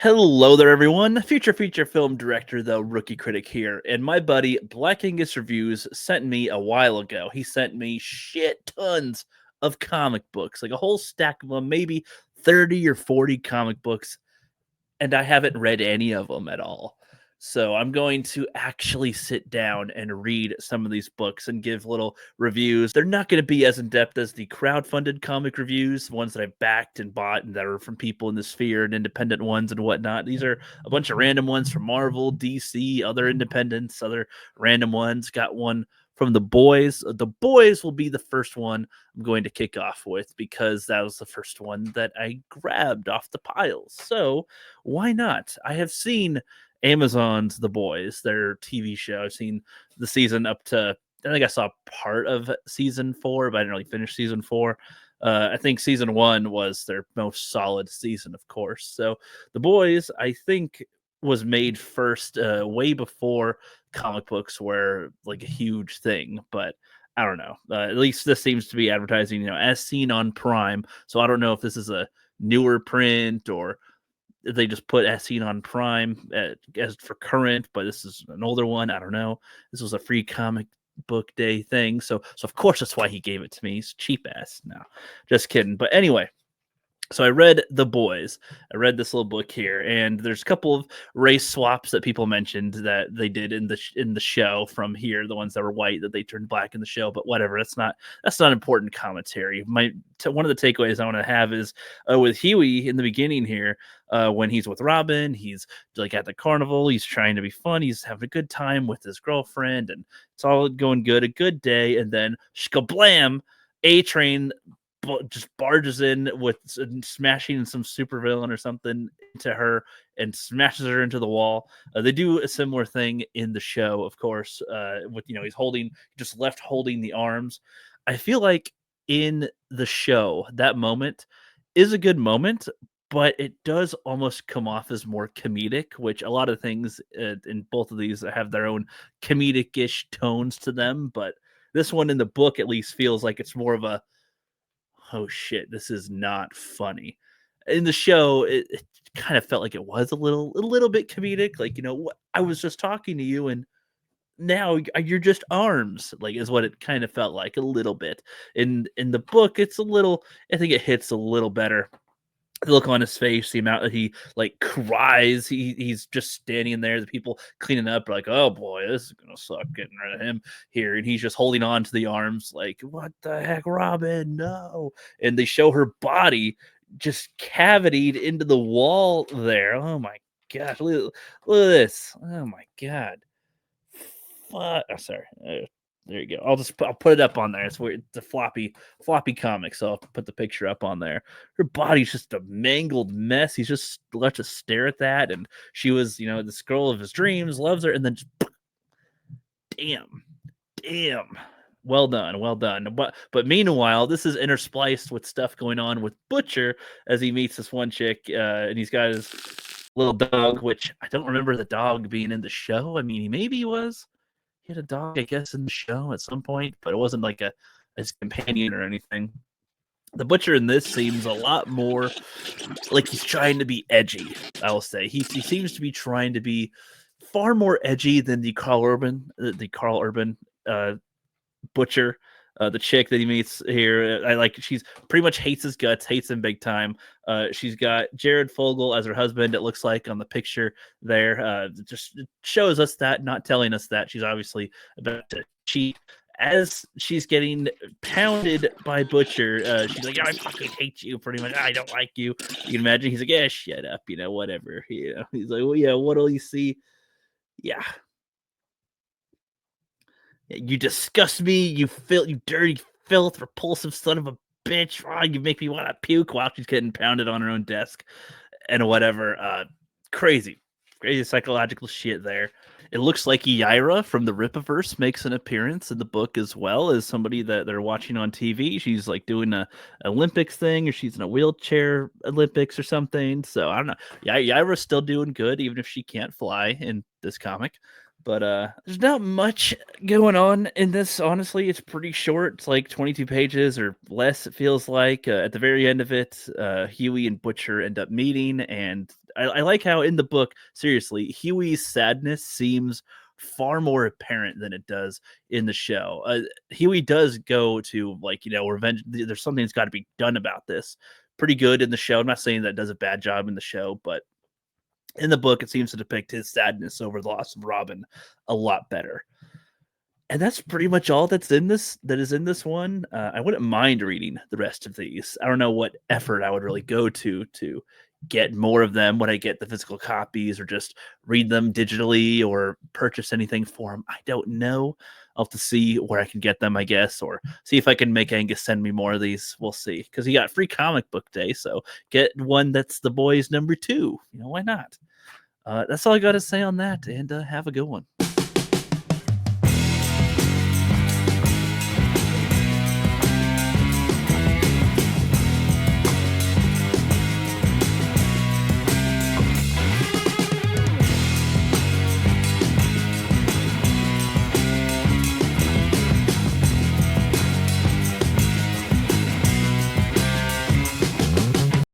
Hello there, everyone. Future feature film director, the Rookie Critic here, and my buddy Black Angus Reviews sent me a while ago. He sent me shit tons of comic books, like a whole stack of them, maybe 30 or 40 comic books, and I haven't read any of them at all. So I'm going to actually sit down and read some of these books and give little reviews. They're not going to be as in depth as the crowd-funded comic reviews, ones that I backed and bought and that are from people in the sphere and independent ones and whatnot. These are a bunch of random ones from Marvel, DC, other independents, other random ones. Got one from The Boys. The Boys will be the first one I'm going to kick off with because that was the first one that I grabbed off the pile. So why not? I have seen Amazon's The Boys, their TV show. I've seen the season up to, I think I saw part of season 4, but I didn't really finish season 4. I think season 1 was their most solid season, of course. So The Boys, I think, was made first way before comic books were like a huge thing, but I don't know. At least this seems to be advertising, as seen on Prime. So I don't know if this is a newer print or they just put as seen on Prime as for current, but this is an older one. I don't know. This was a free comic book day thing, so of course that's why he gave it to me. He's cheap ass. No, just kidding. But anyway, so I read The Boys. I read this little book here, and there's a couple of race swaps that people mentioned that they did in the show from here. The ones that were white that they turned black in the show, but whatever. That's not important commentary. One of the takeaways I want to have is with Huey in the beginning here, when he's with Robin, he's like at the carnival. He's trying to be fun. He's having a good time with his girlfriend, and it's all going good. A good day, and then shkablam, A Train just barges in with smashing some supervillain or something into her and smashes her into the wall. They do a similar thing in the show, of course. With he's just left holding the arms. I feel like in the show that moment is a good moment, but it does almost come off as more comedic, which a lot of things in both of these have their own comedic-ish tones to them. But this one in the book at least feels like it's more of a oh shit, this is not funny. In the show, it kind of felt like it was a little bit comedic. Like, what I was just talking to you and now you're just arms, like is what it kind of felt like a little bit. In the book, it's a little, I think it hits a little better. The look on his face, the amount that he like cries, he's just standing there. The people cleaning up are like, "Oh boy, this is gonna suck getting rid of him here," and he's just holding on to the arms, like, "What the heck, Robin? No!" And they show her body just cavitied into the wall there. Oh my gosh, look at this! Oh my god, fuck! Oh, sorry. There you go. I'll put it up on there. It's a floppy comic, so I'll put the picture up on there. Her body's just a mangled mess. He's just left to stare at that, and she was, this girl of his dreams, loves her, and then just damn, damn. Well done, well done. But meanwhile, this is interspliced with stuff going on with Butcher as he meets this one chick, and he's got his little dog, which I don't remember the dog being in the show. I mean, maybe he was. He had a dog, I guess, in the show at some point, but it wasn't like his companion or anything. The Butcher in this seems a lot more like he's trying to be edgy. I'll say he seems to be trying to be far more edgy than the Carl Urban Butcher. The chick that he meets here, I like. She's pretty much hates his guts, hates him big time. She's got Jared Fogle as her husband. It looks like on the picture there. Just shows us that, not telling us that she's obviously about to cheat. As she's getting pounded by Butcher, she's like, "I fucking hate you." Pretty much, "I don't like you." You can imagine he's like, "Yeah, shut up," whatever. He's like, "Well, yeah, what'll you see?" Yeah, "You disgust me, you dirty filth, repulsive son of a bitch. Oh, you make me want to puke," while she's getting pounded on her own desk and whatever. Crazy psychological shit there. It looks like Yaira from the Rippaverse makes an appearance in the book as well as somebody that they're watching on TV. She's like doing a Olympics thing, or she's in a wheelchair Olympics or something. So I don't know. Yaira's still doing good, even if she can't fly in this comic. But there's not much going on in this, honestly. It's pretty short. It's like 22 pages or less, it feels like. At the very end of it, Huey and Butcher end up meeting, and I like how in the book, seriously, Huey's sadness seems far more apparent than it does in the show. Huey does go to, like, revenge. There's something that's got to be done about this. Pretty good in the show. I'm not saying that it does a bad job in the show, but in the book, it seems to depict his sadness over the loss of Robin a lot better. And that's pretty much all that is in this one. I wouldn't mind reading the rest of these. I don't know what effort I would really go to get more of them. When I get the physical copies, or just read them digitally, or purchase anything for them, I don't know. I'll have to see where I can get them, I guess, or see if I can make Angus send me more of these. We'll see, because he got free comic book day, so get one that's The Boys #2. Why not? That's all I got to say on that, and have a good one.